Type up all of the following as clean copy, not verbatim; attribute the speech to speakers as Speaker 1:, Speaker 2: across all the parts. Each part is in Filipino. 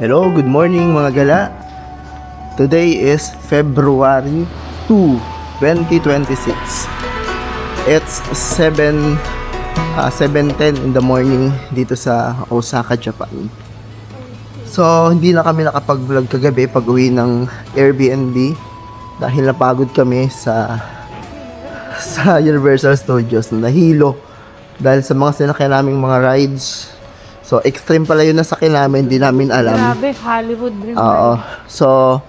Speaker 1: Hello, good morning mga gala. Today is February 2, 2026. It's 7:10 in the morning dito sa Osaka, Japan. So, hindi na kami nakapag-vlog kagabi pag uwi ng Airbnb dahil napagod kami sa Universal Studios na nahilo dahil sa mga sinakyan naming mga rides. So, extreme pala yun na sakyan namin, hindi namin alam.
Speaker 2: Grabe, Hollywood dream.
Speaker 1: Oo. So,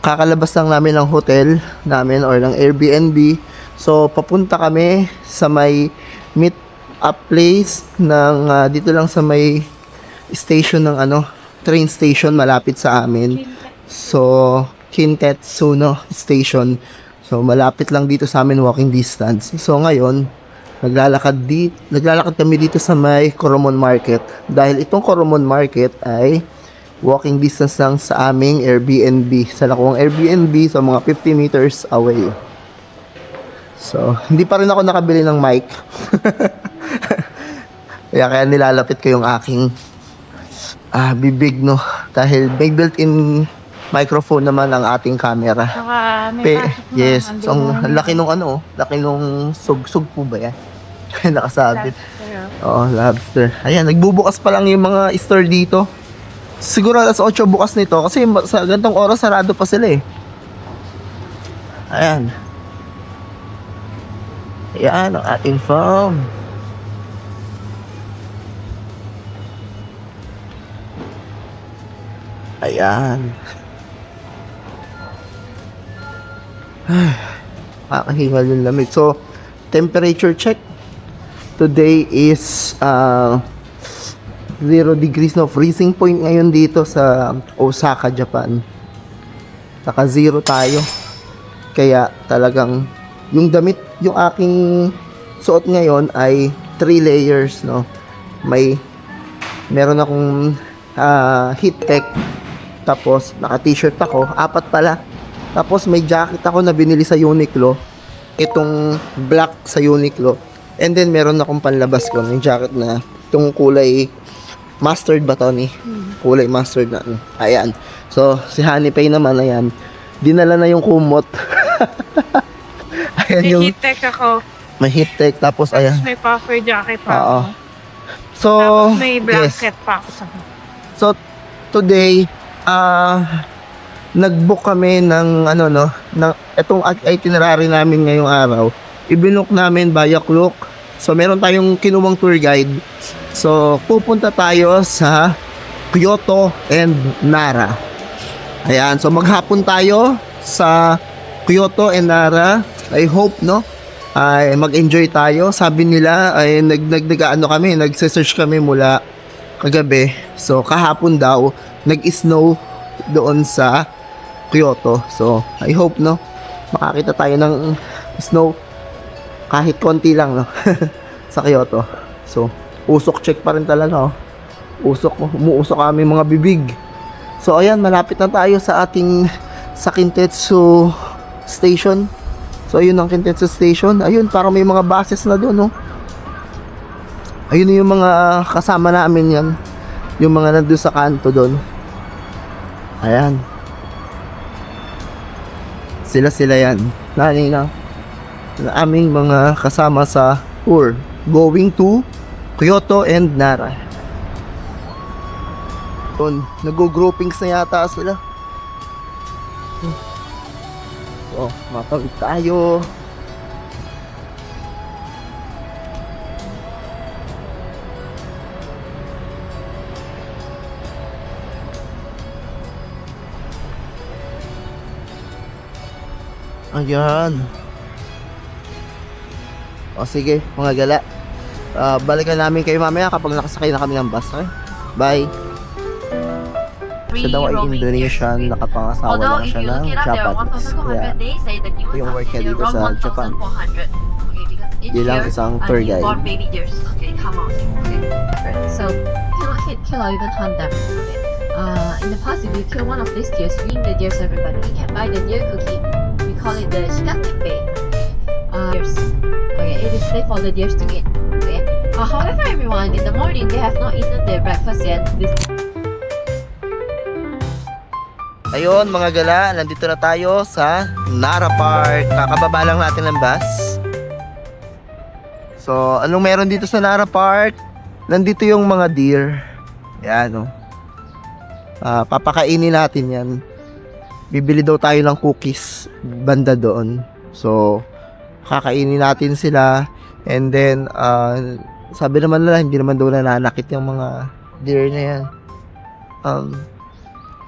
Speaker 1: kakalabas lang namin ng hotel namin or ng Airbnb. So, papunta kami sa may meet up place ng dito lang sa may station ng train station malapit sa amin. So, Kintetsuno Station. So, malapit lang dito sa amin, walking distance. So, ngayon, naglalakad kami dito sa may Koromon Market dahil itong Koromon Market ay walking distance lang sa aming Airbnb, sa nakuhang Airbnb, so mga 50 meters away. So hindi pa rin ako nakabili ng mic. kaya nilalapit ko yung aking bibig, no, dahil may built-in microphone naman ang ating camera.
Speaker 2: Saka may
Speaker 1: Yes, so ang laki nung laki nung sug po ba yan? Nakasabit. Oo, lobster. Ayan, nagbubukas pa lang yung mga store dito. Siguro alas 8 bukas nito kasi sa gantong oras sarado pa sila eh. Ayan. Ayan, ang ating farm. Ayan. Kakahingal yung lamig. So, temperature check. Today is 0 degrees, no, freezing point ngayon dito sa Osaka, Japan. Naka 0 tayo. Kaya talagang yung damit, yung aking suot ngayon ay 3 layers, no. Meron akong heat tech. Tapos naka t-shirt ako, 4 pala. Tapos may jacket ako na binili sa Uniqlo. Itong black sa Uniqlo. And then meron akong panlabas ko ng jacket na itong kulay mustard ba to ni? Kulay mustard na. Ayan. So si Honey Pay naman, ayan, dinala na yung kumot. Ayan
Speaker 2: may
Speaker 1: yung
Speaker 2: heat tech ako.
Speaker 1: may heat tech, tapos ayan.
Speaker 2: May puffer jacket pa
Speaker 1: Oo.
Speaker 2: ako.
Speaker 1: So
Speaker 2: Tapos may
Speaker 1: yes.
Speaker 2: blanket pa ako sa
Speaker 1: So today nag-book kami ng itong itinerary namin ngayong araw. Ibinook namin via Klook. So meron tayong kinuwang tour guide. So pupunta tayo sa Kyoto and Nara. Ayan, so maghapon tayo sa Kyoto and Nara. I hope, no, ay mag-enjoy tayo. Sabi nila ay nagse-search kami mula kagabi. So kahapon daw nag-snow doon sa Kyoto. So I hope, no, makakita tayo ng snow kahit konti lang, no, sa Kyoto. So usok check pa rin talaga, umuusok kami mga bibig. So ayan, malapit na tayo sa Kintetsu Station. So ayun ang Kintetsu Station. Ayun, parang may mga buses na doon, no. Ayun yung mga kasama namin yan. Yung mga nandun sa kanto doon. Ayan. Sila yan. Nani na aming mga kasama sa tour going to Kyoto and Nara. Nag-groupings na yata sila. So, matawid tayo. Ayan. O sige, mga gala. Balikan namin kayo mamaya kapag nakasakay na kami ng bus. Okay? Bye. Siya daw ay Indonesian, nakapangasawa lang siya ng Japanese. Kaya ito yung work niya dito sa Japan. Bilang isang tour guide.
Speaker 3: So cannot even hunt them. In the past, if you kill one of these deers, bring the deers everybody. You can buy the deer cookie. We call it the shikatepe. Deers. Okay, it is safe for the deers to eat. Okay. However, everyone, in the morning they have not eaten their breakfast yet.
Speaker 1: Ayun mga gala, nandito na tayo sa Nara Park. Kakababa lang natin ng bus. So, anong meron dito sa Nara Park? Nandito yung mga deer. Yan, oh. Papakainin natin yan. Bibili daw tayo ng cookies banda doon. So, kakainin natin sila. And then, sabi naman nila, hindi naman daw nananakit yung mga deer na yan.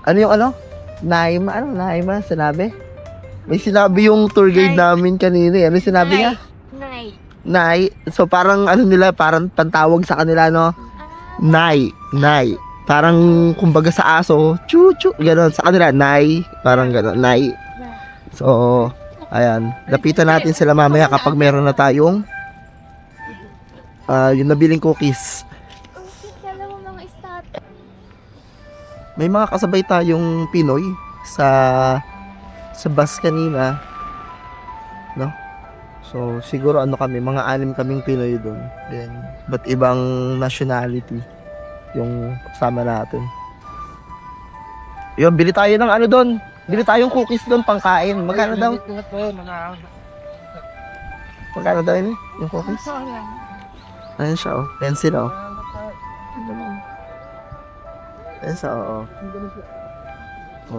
Speaker 1: Ano yung ano? Naima? Ano? Naima? Sinabi? May sinabi yung tour guide namin kanina. Ano sinabi niya? Nay. So, parang ano nila, parang pantawag sa kanila, no? Nay. Nay. Parang, kumbaga sa aso, chu-chu, gano'n. Sa kanila, nay. Parang gano'n, nay. So, ayan. Lapitan natin sila mamaya kapag meron na tayong yung nabiling cookies. May mga kasabay tayong Pinoy sa bus kanina. No? So, siguro ano kami, mga 6 kaming Pinoy doon. Then, but ibang nationality yung kasama natin. Yun, bili tayo ng ano doon. Bili tayong cookies doon, pangkain. Magkano daw? Magkano daw yun? Yung cookies? Ayan siya, oh. Pencil, oh. Ayan siya, oh.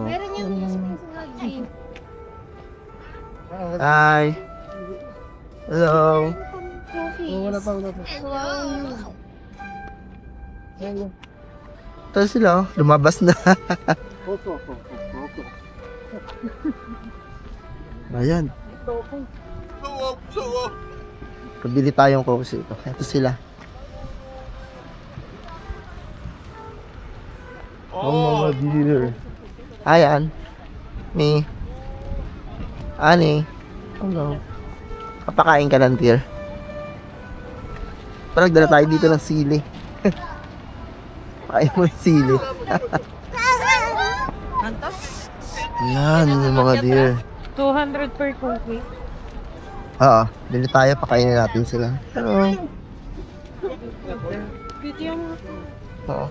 Speaker 3: Meron yung lagi.
Speaker 1: Hi. Hello.
Speaker 3: Wala pa.
Speaker 1: Ito sila, oh. Lumabas na. Ayan. Pabili tayong cookies ito. Ito sila. Oh, mga dealer. Ayan. Me. Ani. Hello. Kapakain ka ng deer. Parang nagdala tayo dito ng sili. Pakain mo yung sili. Yan, yung mga deer.
Speaker 2: 200 per cookie.
Speaker 1: Oo, bili tayo, pakainin natin sila. Hello. Oo.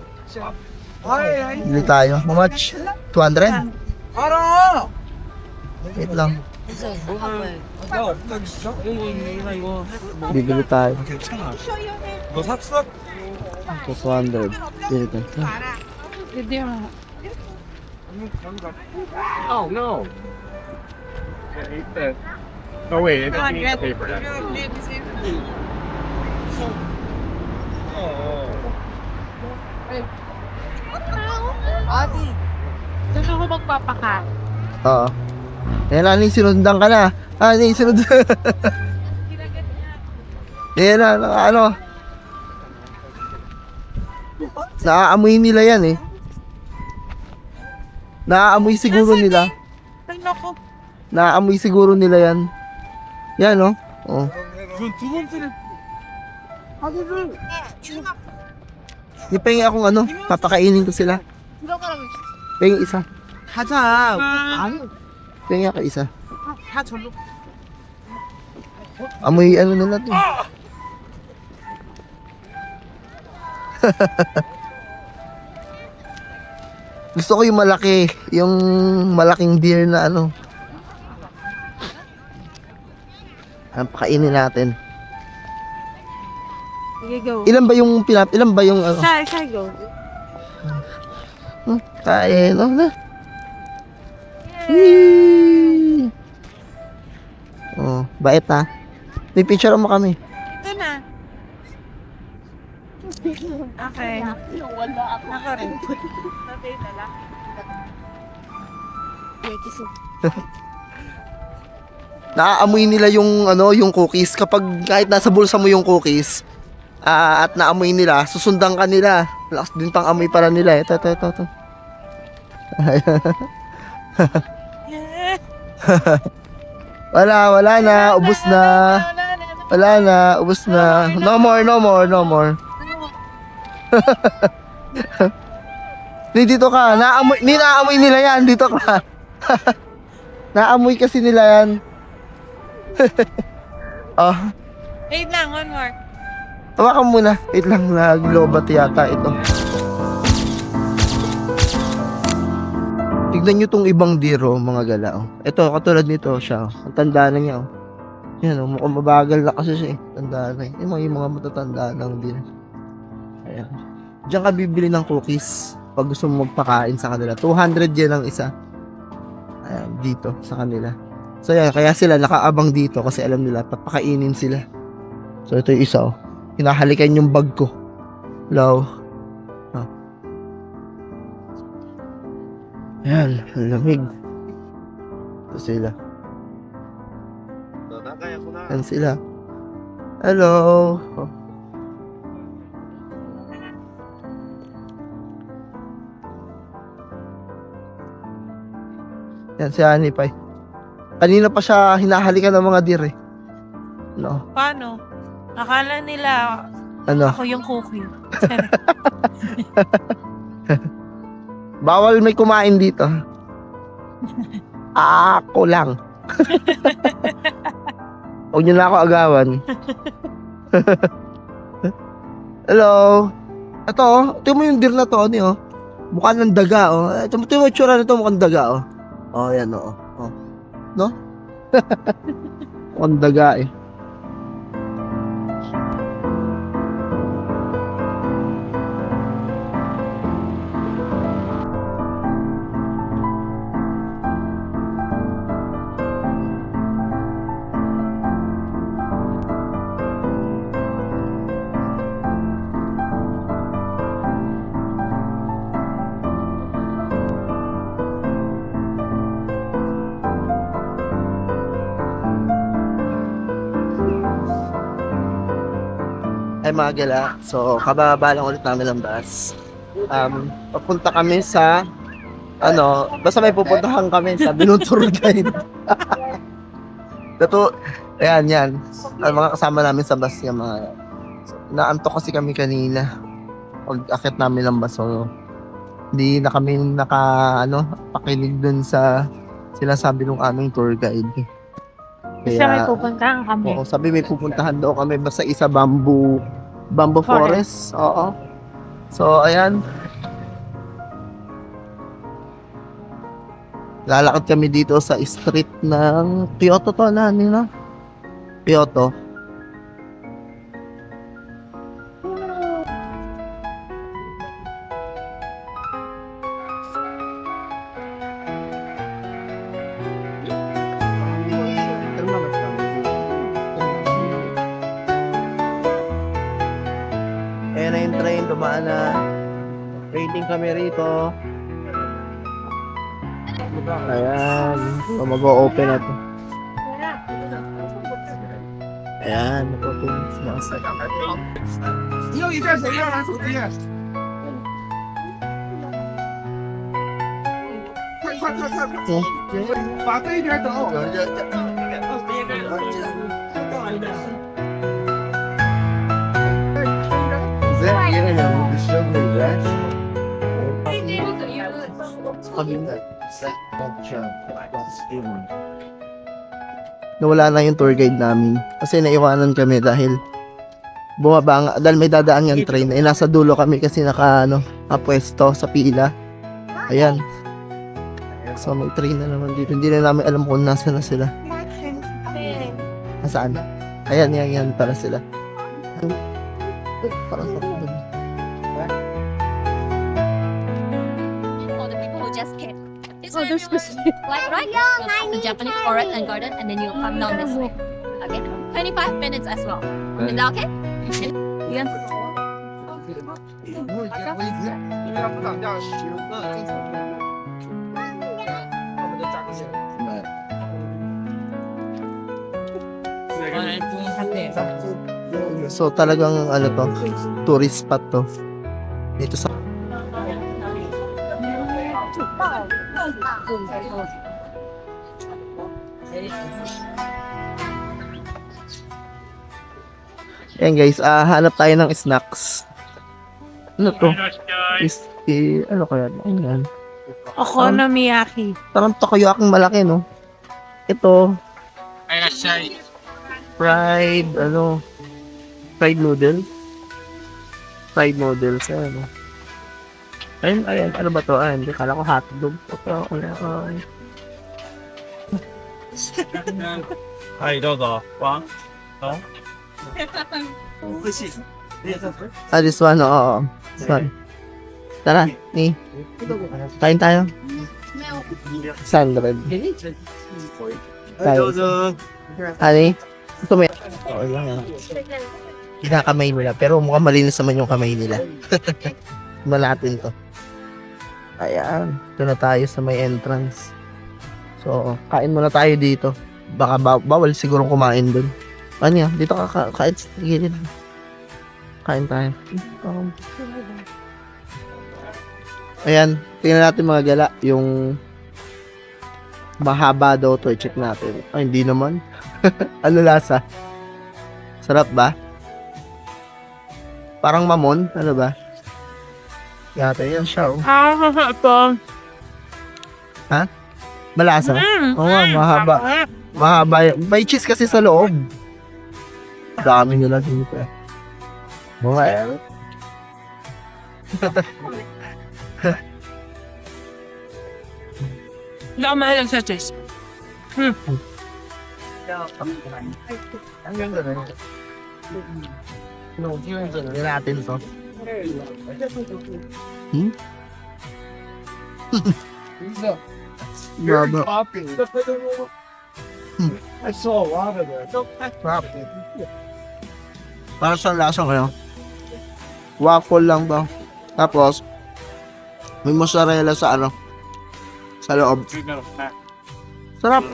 Speaker 1: Bili tayo. How much? 200? Wait lang. Bibili tayo.
Speaker 4: 너 샀어?
Speaker 1: 200. Bili tayo.
Speaker 2: Video mo.
Speaker 4: Oh no. Yeah, eat that. Oh wait, it doesn't need the paper.
Speaker 2: Gusto ko magpapaka.
Speaker 1: Oo. Yan na, sinundan ka na. Sinundan. Yan na, ano. Naaamoy nila yan eh. Naaamoy siguro nila.
Speaker 2: Ay, naku.
Speaker 1: Naaamoy siguro nila yan. Yan, no? Oh.
Speaker 4: 두 번째는
Speaker 1: Ipengi akong ano, papakainin ko sila. Pengi isa.
Speaker 4: 하자.
Speaker 1: Pengi ako isa.
Speaker 2: Ha, 절로.
Speaker 1: Amoy ano nila to. Gusto ko yung malaki, yung malaking deer na ano. Pakainin natin.
Speaker 2: Sige, go.
Speaker 1: Ilan ba yung ano?
Speaker 2: Isa, go.
Speaker 1: Kain, oh na. Yee! Oh, bait ha. May picture mo kami.
Speaker 2: Ito na. Okay. Naka rin. Tatay tala.
Speaker 1: Naaamoy nila yung ano, yung cookies kapag kahit nasa bulsa mo yung cookies. At naamoy nila, susundan ka nila. Lakas din pang amoy para nila. Ito. Wala na, ubos na. Wala na, ubos na. No more. Dito ka, naamoy nila yan, dito ka. Naamoy kasi nila yan. Oh,
Speaker 2: Wait lang, one more.
Speaker 1: hawakan muna. Wait lang, naglobat yata ito. Tignan nyo tong ibang deer, oh, mga gala. Oh. Ito, katulad nito siya. Oh. Ang tanda na niya. Oh. Yan, oh, mukhang mabagal na kasi siya. Tanda na. Yung mga matatanda ng deer. Ayan. Diyan ka bibili ng cookies pag gusto mo magpakain sa kanila. 200 yan ang isa. Ayan, dito sa kanila. So yan, kaya sila nakaabang dito kasi alam nila, papakainin sila. So ito yung isa, oh. Hinahalikan yung bag ko. Hello. Ayan, ang lamig. Ito sila. Ayan sila. Hello. Oh. Yan si Hanipay. Kanina pa siya hinahalikan ng mga deer eh. No.
Speaker 2: Paano? Akala nila
Speaker 1: Ano?
Speaker 2: ako yung cookie.
Speaker 1: Bawal may kumain dito. Ako lang. Huwag niyo na ako agawan. Hello. Ito, ito mo yung deer na to, ano, oh. Mukha ng daga, oh. Ito mo yung itsura nito, mukhang daga, oh. Oh, yan, oh. Oh. No? Mukhang daga, eh. Ay mga gala, so kababa lang ulit namin ng bus. Papunta kami sa basta may pupuntahan kami sa Binutur Guide. Dato, yan. Ang mga kasama namin sa bus yung mga naantok kasi kami kanina. Pag akit namin ng bus, so hindi na kami pakinig dun sa sinasabi ng aming tour guide.
Speaker 2: Kasi may pupuntahan kami.
Speaker 1: Oo, sabi may pupuntahan daw kami basta isa bamboo forest. Oo. So, ayan. Lalakad kami dito sa street ng Kyoto to, no? Kyoto. Ayan na yung train, dumaan na. Waiting kami rito. Ayan. So, mag-o-open na to. Ayan. Nag-open na sa
Speaker 4: 你有一站谁要拿手机？快！把这一边走。
Speaker 1: Nawala na yung tour guide namin kasi naiwanan kami dahil dahil may dadaan yung train nasa dulo kami kasi nakapwesto sa pila. Ayan, so may train na naman dito, hindi na namin alam kung nasa na sila. Nasaan? Ayan para sila. Parang
Speaker 3: For the people who just came. Like right now, you'll pass the Japanese forest and garden, and then you'll come down this way. Okay, 25 minutes as well. Is that okay? Yeah.
Speaker 1: So talagang tourist spot to. Dito sa Ayan guys, hanap tayo ng snacks. Ano to? Ano kaya? Ayan.
Speaker 2: Okonomiyaki.
Speaker 1: Parang takoyaking malaki, no? Ito, fried noodles. Fried noodles, ano? Ayun, ayun, ano ba to? Ayun, hindi, kala ko hotdog. Ito, ayun.
Speaker 4: はい、どうぞ。ワン。
Speaker 1: Ah, this one, oo. This one. Tara, ni. Kain tayo. 100. Tayo. Ani? Gusto mo yan? Oo, yan. Kinakamay nila, pero mukhang malinis naman yung kamay nila. Malatin to. Ayan, ito na tayo sa may entrance. So, kain muna tayo dito. Baka bawal siguro kumain dun. Ano yan? Dito ka kain sa gilid. Kain tayo. Ayan, tingnan natin mga gala. Yung mahaba daw to. I-check natin. Ay, hindi naman. Ano lasa? Sarap ba? Parang mamon. Ano ba? Yata yan siya. Oh.
Speaker 2: Ito.
Speaker 1: Malasa? Oo nga, mahaba. Mahaba. May cheese kasi sa loob. Dami nila dito. Mga
Speaker 2: Hindi ako mahilig sa cheese.
Speaker 1: Ang ganda na yun. Hindi natin to. Baba.
Speaker 4: I saw a lot of that.
Speaker 1: Para sa lasa kayo. Waffle lang daw. Tapos, may mozzarella sa ano. Sa loob. Sarap.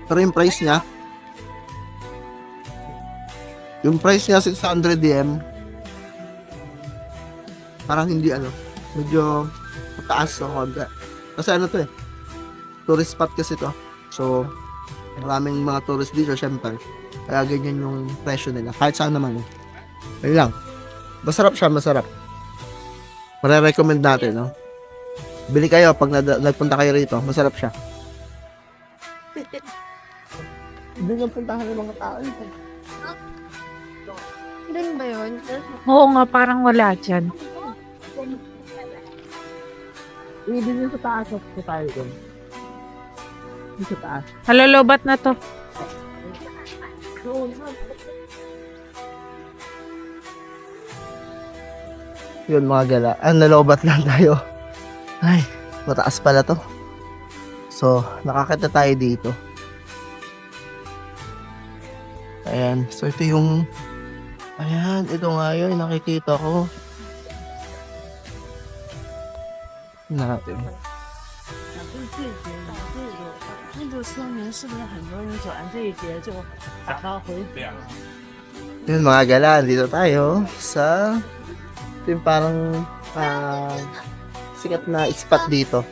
Speaker 1: Pero yung price niya, yung price niya 600 yen. Parang hindi ano, medyo mataas ng konti. Kasi ano to eh, tourist spot kasi to. So, maraming mga tourist dito syempre. Kaya ganyan yung presyo nila. Kahit saan naman eh. Ayun lang. Masarap siya, masarap. Mare-recommend natin, no? Bili kayo pag nagpunta kayo rito. Masarap siya. Hindi nang puntahan ng mga tao.
Speaker 3: Ganun ba yun?
Speaker 2: Oo nga, parang wala dyan.
Speaker 1: Hindi nyo sa taas. Sa tayo doon. Hindi sa taas.
Speaker 2: Halolobat na to.
Speaker 1: Yun mga gala. Nalobat lang tayo. Ay, mataas pala to. So, nakakita tayo dito. Ayan. So, ito yung... Ayan, ito nga yun. Nakikita ko. Tingnan natin.
Speaker 2: 那就说明是不是很多人走完这一节就打道回
Speaker 1: Yun mga gala. Dito tayo sa... Ito yung parang... sikat na spot dito.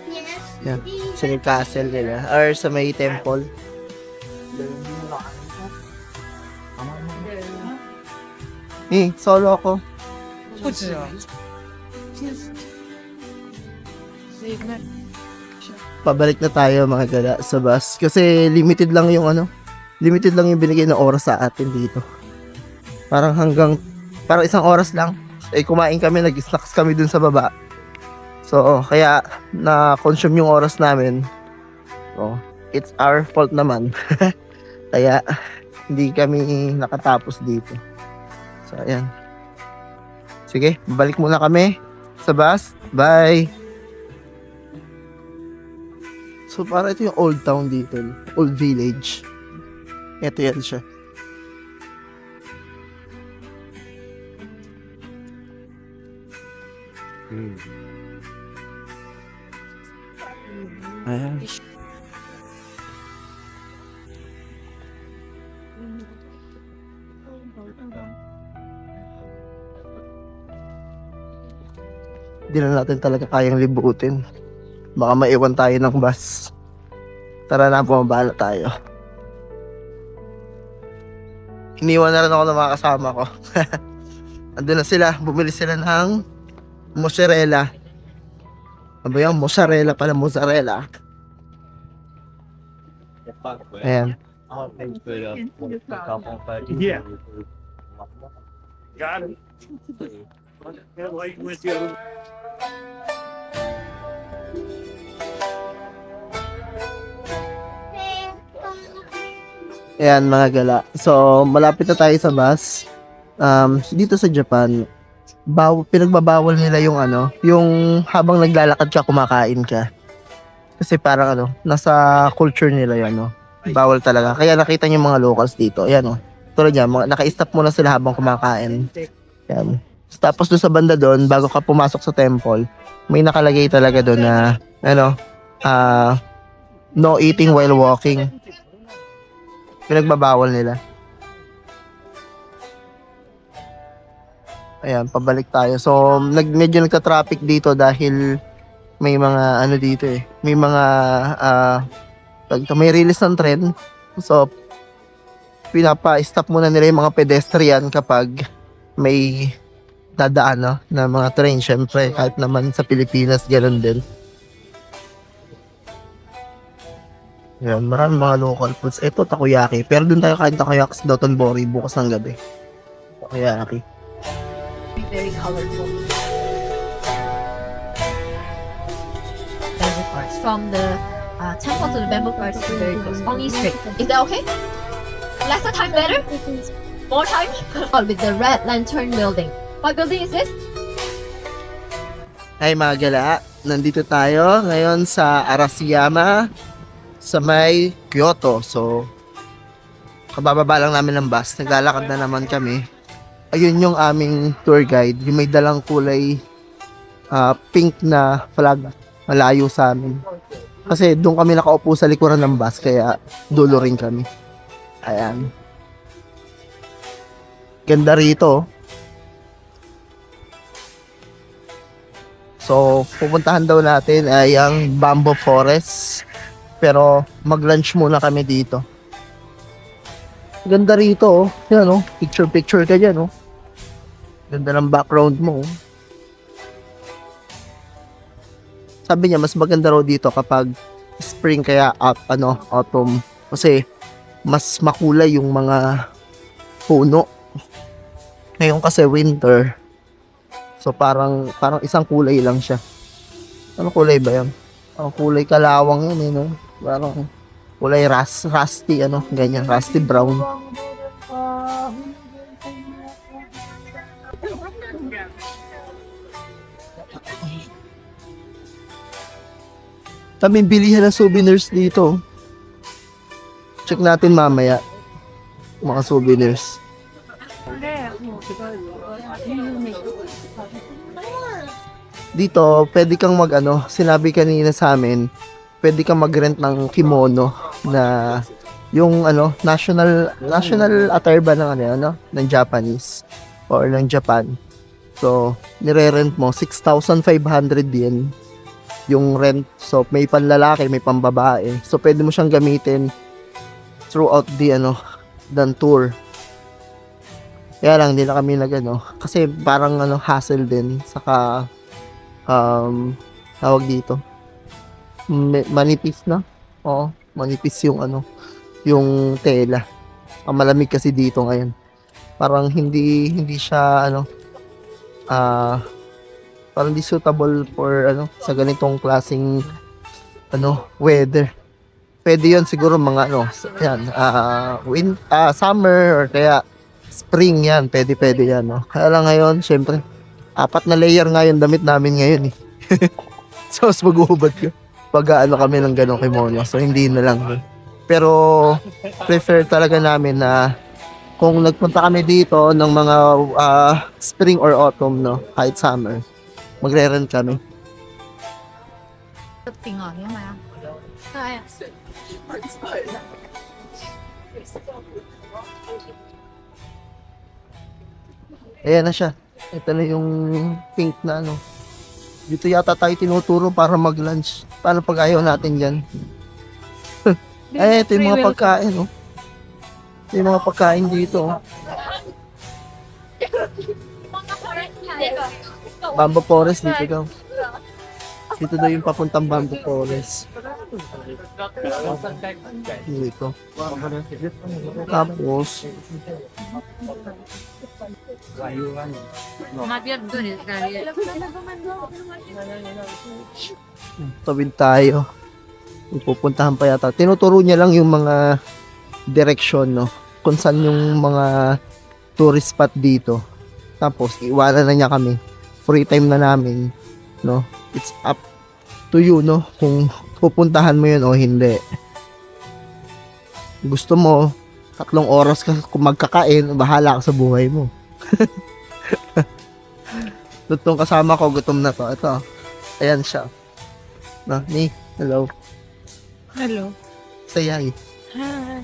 Speaker 1: Yan. Sa may castle nila. Or sa may temple. Solo ako.
Speaker 2: 不止。
Speaker 1: Pabalik na tayo mga gala sa bus. Kasi limited lang yung limited lang yung binigay na oras sa atin dito. Parang isang oras lang. Eh kumain kami, nag-snacks kami dun sa baba. So, kaya na-consume yung oras namin. So, it's our fault naman. Kaya, hindi kami nakatapos dito. So, ayan. Sige, balik muna kami sa bus. Bye! So, para ito yung old town dito. Old village. Ito yan siya. Ayan. Hindi na natin talaga kayang libutin. Baka maiwan tayo ng bus. Tara na, bumabala tayo. Iniwan na rin ako ng mga kasama ko. Andun na sila, bumili sila ng mozzarella. Ano ba yan? Mozzarella pala, mozzarella. Ayan.
Speaker 4: Yeah. Got it.
Speaker 1: Ayan mga gala. So, malapit na tayo sa bus. Dito sa Japan, pinagbabawal nila yung ano, yung habang naglalakad ka, kumakain ka. Kasi parang ano, nasa culture nila yan, no? Bawal talaga. Kaya nakita niyo yung mga locals dito. Ayan, no? Tulad niya, naka-stop muna sila habang kumakain. Ayan. Tapos doon sa banda doon, bago ka pumasok sa temple, may nakalagay talaga doon na, ano, no eating while walking. Pinagbabawal nila. Ayan, pabalik tayo. So, medyo nagka-traffic dito dahil may mga ano dito eh. May mga may release ng tren. So, pinapa-stop muna nila yung mga pedestrian kapag may dadaan no, na mga train. Syempre, kahit naman sa Pilipinas, ganoon din. Yan, maraming mga local foods. Ito, takoyaki. Pero dun tayo kain takoyaki sa Dotonbori bukas ng gabi. Takoyaki.
Speaker 3: Very colorful. Bamboo carts from the temple to the bamboo carts is very close. Only straight. Is that okay? Lesser time better? More time? Oh, with the red lantern building. What building is this?
Speaker 1: Hi mga gala, nandito tayo ngayon sa Arashiyama sa may Kyoto. So, kabababa lang namin ng bus. Naglalakad na naman kami. Ayun yung aming tour guide. Yung may dalang kulay pink na flag. Malayo sa amin. Kasi doon kami nakaupo sa likuran ng bus. Kaya dulo rin kami. Ayan. Ganda rito. So, pupuntahan daw natin ay ang Bamboo Forest. Pero mag-lunch muna kami dito. Ganda rito, oh. Yan, oh. Picture ka dyan, oh. Ganda ng background mo, oh. Sabi niya, mas maganda raw dito kapag spring kaya autumn. Kasi, mas makulay yung mga puno. Ngayon kasi winter. So, parang isang kulay lang siya. Ano kulay ba yan? Ang kulay kalawang yun, eh, no? Parang kulay rusty, ganyan, rusty brown. Kami bilihan ng souvenirs dito. Check natin mamaya. Mga souvenirs. Dito, pwede kang sinabi kanina sa amin, pwede kang mag-rent ng kimono na yung national attire ba ng ng Japanese or ng Japan. So, nire-rent mo 6,500 yen yung rent. So, may panlalaki, may pambabae. So, pwede mo siyang gamitin throughout the tour. Kaya lang, hindi na kami kasi parang hassle din. Saka, tawag dito. Manipis na. Oo, manipis yung yung tela. Ang malamig kasi dito ngayon. Parang hindi siya parang di suitable for sa ganitong klaseng weather. Pwede 'yon siguro mga yan, summer or kaya spring yan, pwede yan, no? Kaya lang ngayon, syempre, 4 na layer nga yung damit namin ngayon, eh. So, mas maghuhubad ka pag kami ng ganong kimono. So, hindi na lang. Pero, prefer talaga namin na kung nagpunta kami dito ng mga spring or autumn, no, kahit summer, magre-rent kami. Ayan na siya. Ito na yung pink na Dito yata tayo tinuturo para mag-lunch. Paano pag ayaw natin yan? Ay, ito yung mga pagkain, oh. Ito yung mga pagkain dito, oh. Bamboo Forest dito daw. Dito daw yung papuntang Bamboo Forest. Dito. Tapos, Tawid tayo. Pupuntahan pa yata. Tinuturo niya lang yung mga direksyon, no? Kung saan yung mga tourist spot dito. Tapos, iwanan na niya kami. Free time na namin, no? It's up to you, no? Kung pupuntahan mo yun o hindi. Gusto mo, 3 oras ka kung magkakain, bahala ka sa buhay mo. Itong kasama ko, gutom na to. Ito, ayan siya. No, ni, hello.
Speaker 2: Hello.
Speaker 1: Sayay.
Speaker 2: Hi.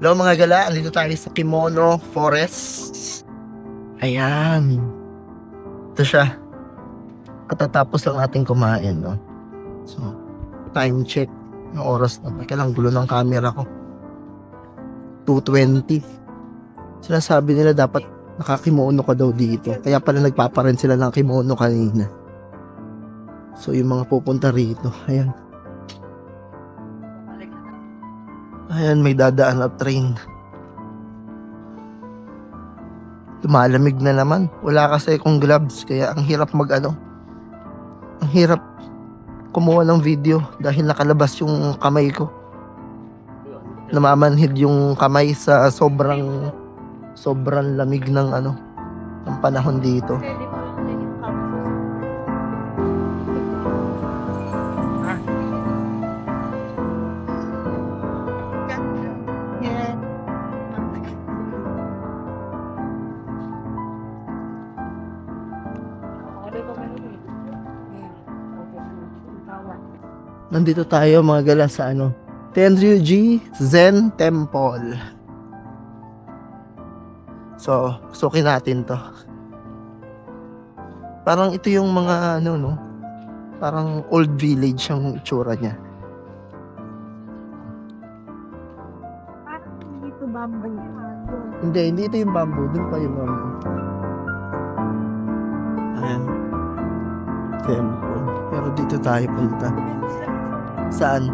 Speaker 1: Hello mga gala, andito tayo sa Kimono Forest. Ayan. Ito siya. Katatapos lang ating kumain, no? So, time check. Yung oras na. May lang gulo ng camera ko. 2:20. Sinasabi nila dapat nakakimono ka daw dito. Kaya pala nagpaparin sila ng kimono kanina. So, yung mga pupunta rito. Ayan. Ayan, may dadaan na train. Lumalamig na naman. Wala kasi akong gloves, kaya ang hirap ang hirap kumuha ng video dahil nakalabas yung kamay ko. Namamanhid yung kamay sa sobrang lamig ng ng panahon dito. Nandito tayo mga gala sa Tenryuji Zen Temple. So, sukin natin to. Parang ito yung mga no? Parang old village yung itsura niya.
Speaker 2: Parang dito bamboo yan.
Speaker 1: Hindi ito yung bamboo. Doon pa yung bamboo. Ayan. Temple. Pero dito tayo punta. Saan?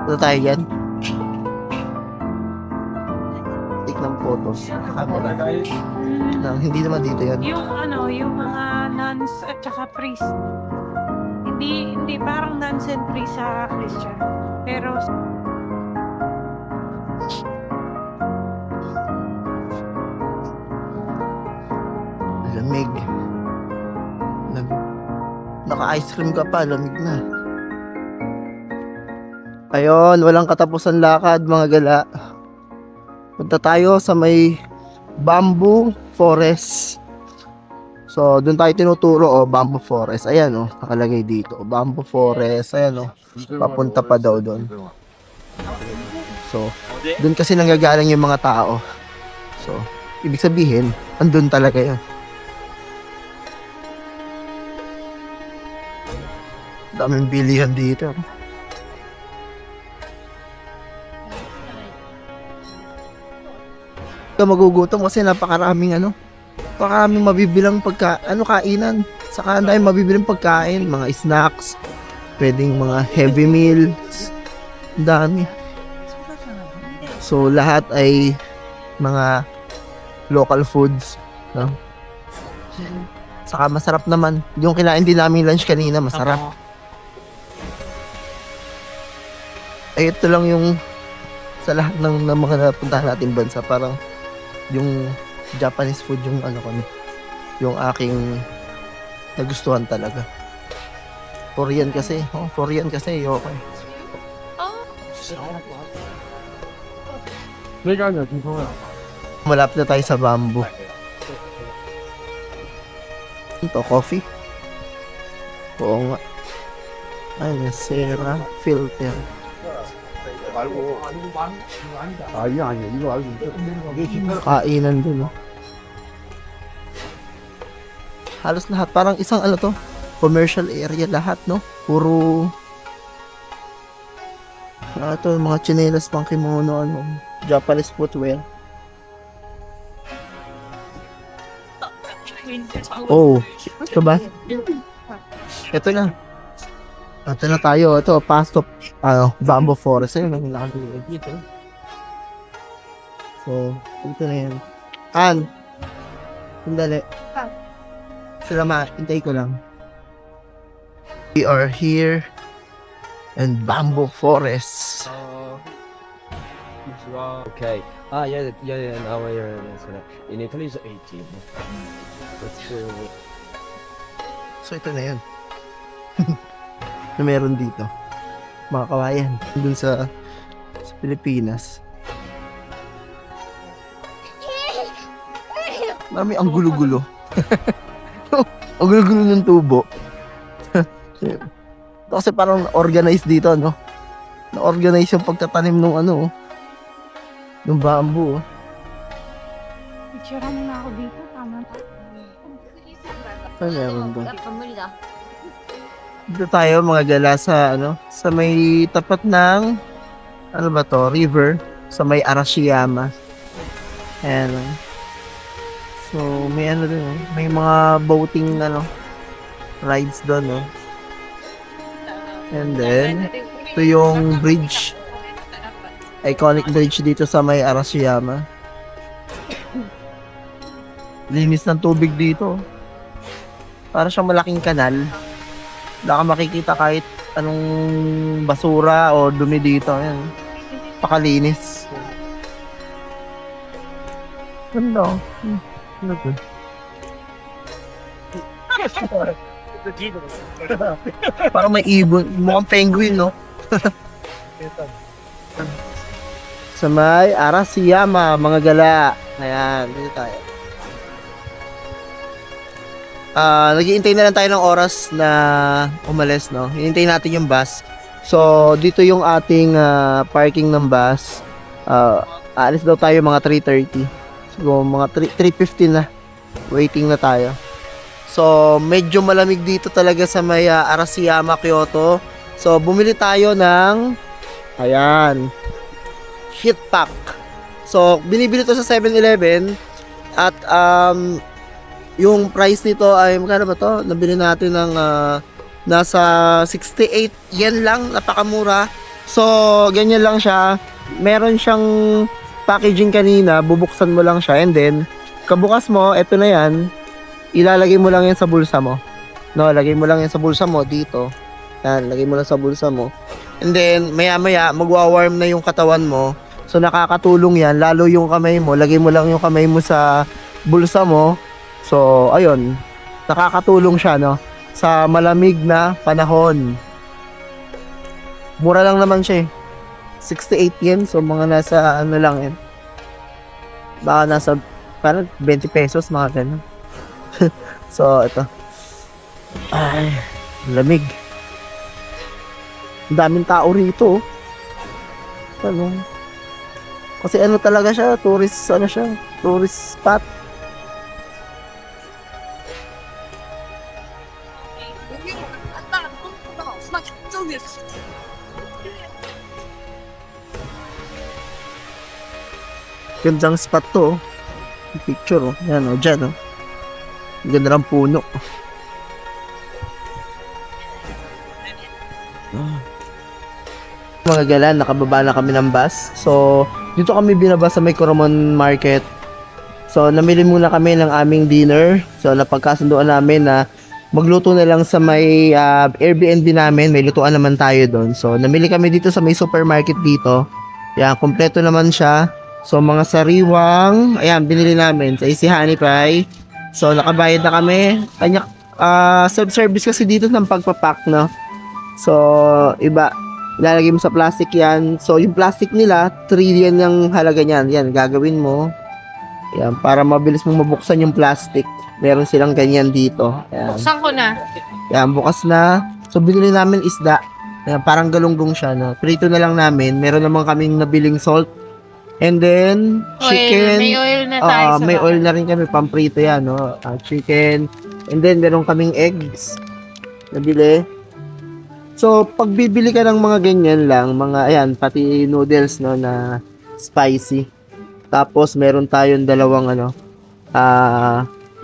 Speaker 1: Dito tayo yan? Take ng photos. Camera. Hindi naman dito yan.
Speaker 2: Yung mga nuns at saka priest. Hindi parang nuns and priest sa Christian. Pero
Speaker 1: Lamig. Naka-ice cream ka pa, lamig na. Ayun, walang katapusan lakad mga gala. Punta tayo sa may bamboo forest. So, doon tayo tinuturo, bamboo forest. Ayan, nakalagay dito. Bamboo forest, ayan, papunta pa daw doon. So, doon kasi nanggagaling yung mga tao. So, ibig sabihin, andun talaga yan. Daming bilihan dito. Magugutom kasi napakaraming mabibilang kainan. Saka ang daming mabibilang pagkain, mga snacks, pwedeng mga heavy meals. Ang dami. So lahat ay mga local foods, no? Saka masarap naman. Yung kinain din namin lunch kanina, masarap. Ay ito lang yung sa lahat ng mga napuntahan natin bansa, parang yung Japanese food yung yung aking nagustuhan talaga. Korean kasi, okay. Malapit na tayo sa bamboo. Ito, coffee. Oo nga. Ay, Sera filter.
Speaker 4: 말고. 아니야. 이거 알고 있어. 이게 진짜
Speaker 1: Kainan dun, no? Halos lahat. Parang isang ano to, commercial area lahat, no? Puro... ito, mga tsinelas, pang kimono, ano, Japanese footwear. Oh, ito ba? Ito na. Ito na tayo. Ito, past of bamboo forest. Ayun, ang nakagulog dito. So, ito na yan. Sandali. Salamat, hintay ko lang. We are here in bamboo forest.
Speaker 5: Okay. Yeah. Now we're in Italy is 18. That's
Speaker 1: So, ito na yun. Na meron dito. Mga kawayan. Dun sa Pilipinas. Marami ang gulo-gulo. Ang gulo-gulo ng tubo. Ito kasi parang organized dito, no? Na-organize yung pagtatanim ng ano, ng bamboo.
Speaker 2: Picture mo na ako dito. Tama.
Speaker 1: Ano meron doon?
Speaker 3: 약간 무리다.
Speaker 1: Dito tayo mga gala sa ano, sa may tapat ng ano ba to, river, sa may Arashiyama. Ayan. So, may ano doon, may mga boating ano rides doon, no. And then ito yung bridge. Iconic bridge dito sa may Arashiyama. Linis ng tubig dito. Para siyang malaking kanal. Wala kang makikita kahit anong basura o dumi dito. Ayan. Pakalinis. Ganda. Ano to? Parang may ibon. Mukhang penguin, no? Sa may Arashiyama, mga gala. Ayan, dito tayo. Naghihintay na lang tayo ng oras na umalis, no? Hinintay natin yung bus. So, dito yung ating parking ng bus. Aalis daw tayo mga 3:30. So, mga 3:15 na. Waiting na tayo. So, medyo malamig dito talaga sa may Arashiyama, Kyoto. So, bumili tayo ng ayan, heat pack. So, binibili to sa 7-Eleven at yung price nito ay magkano ba to? Nabili natin ng nasa 68 yen lang, napakamura. So, ganyan lang siya. Meron siyang packaging kanina, bubuksan mo lang siya and then kabukas mo, eto na yan. Ilalagay mo lang yan sa bulsa mo. No, lagay mo lang yan sa bulsa mo dito. Yan, lagay mo lang sa bulsa mo. And then, maya-maya, magwa-warm na yung katawan mo. So, nakakatulong yan. Lalo yung kamay mo. Lagay mo lang yung kamay mo sa bulsa mo. So, ayun. Nakakatulong siya, no? Sa malamig na panahon. Mura lang naman siya, eh. 68 yen. So, mga nasa, ano lang yan. Baka nasa, parang 20 pesos, mga ganun. So, ito. Ay, lamig. Ang daming tao rito. Ano? Kasi ano talaga siya, tourist spot. Gandang spot to, oh. Picture, oh. Yan, oh, dyan, oh. Ganda ng puno. Mga gala, nakababa na kami ng bus. So, dito kami binaba sa may Coromon Market. So, namili muna kami ng aming dinner. So, napagkasunduan namin na magluto na lang sa may Airbnb namin. May lutuan naman tayo doon. So, namili kami dito sa may supermarket dito. Yan, kompleto naman siya. So, mga sariwang, ayan, binili namin sa Easy Honey Pie. So, nakabayad na kami. Kanya, self-service kasi dito ng pagpapack, no? So, iba. Ilalagay mo sa plastic yan. So, yung plastic nila, 3 yen yung halaga niyan. Yan, gagawin mo. Yan, para mabilis mong mabuksan yung plastic. Meron silang ganyan dito. Ayan.
Speaker 2: Buksan ko na.
Speaker 1: Yan, bukas na. So, binili namin isda. Ayan, parang galunggong siya, no? Prito na lang namin. Meron naman kaming nabiling salt. And then, chicken.
Speaker 2: May oil na tayo sa
Speaker 1: may
Speaker 2: baba.
Speaker 1: oil na rin kami, pamprito yan, no? Chicken. And then, meron kaming eggs. Nabili. So, pag bibili ka ng mga ganyan lang, mga, ayan, pati noodles, no, na spicy. Tapos, meron tayong dalawang, 2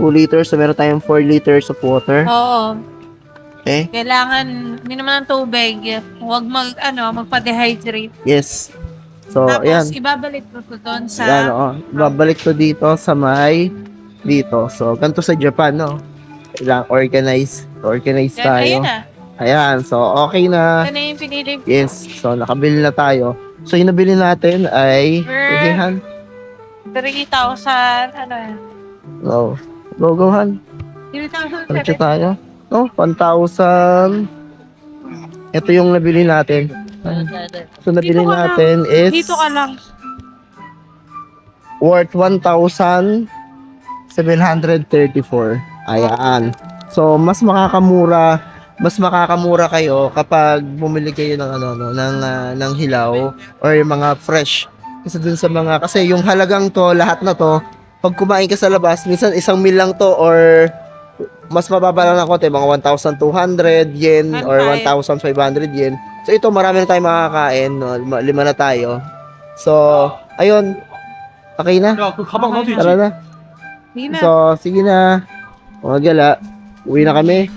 Speaker 1: liters. So, meron tayong 4 liters of water.
Speaker 2: Oo.
Speaker 1: Okay?
Speaker 2: Kailangan, hindi naman ng tubig. Huwag magpa-dehydrate.
Speaker 1: Yes. So,
Speaker 2: Tapos,
Speaker 1: ayan.
Speaker 2: ibabalik mo ko doon sa...
Speaker 1: Yan, babalik to dito sa dito. So, ganito sa Japan, no? Kailangan organize
Speaker 2: Yan,
Speaker 1: tayo.
Speaker 2: ayun na.
Speaker 1: Ayan, so okay na.
Speaker 2: Yan na yung pinili ko.
Speaker 1: Yes, so nakabili na tayo. So, yung nabili natin ay... Sige, Han.
Speaker 2: 3,000, ano yan?
Speaker 1: Go. Go, Han.
Speaker 2: 3,000.
Speaker 1: Diretso tayo. No, 1,000. Ito yung nabili natin. So, nabili
Speaker 2: Dito ka
Speaker 1: natin is
Speaker 2: Dito ka lang.
Speaker 1: worth 1,734. Ayan. So, mas makakamura kayo kapag bumili kayo ng ng hilaw or yung mga fresh. Kasi yung halagang to, lahat na to, pag kumain ka sa labas, minsan 1 meal lang to or mas mababa lang ng konti, mga 1,200 yen or 1,500 yen. So ito, marami na tayong makakain, no? 5 na tayo. So, ayun. Okay na?
Speaker 4: 야, 그 가방 나도 있지.
Speaker 1: Tara na.
Speaker 2: Hindi na.
Speaker 1: So, sige na. Mga gala, uwi na kami.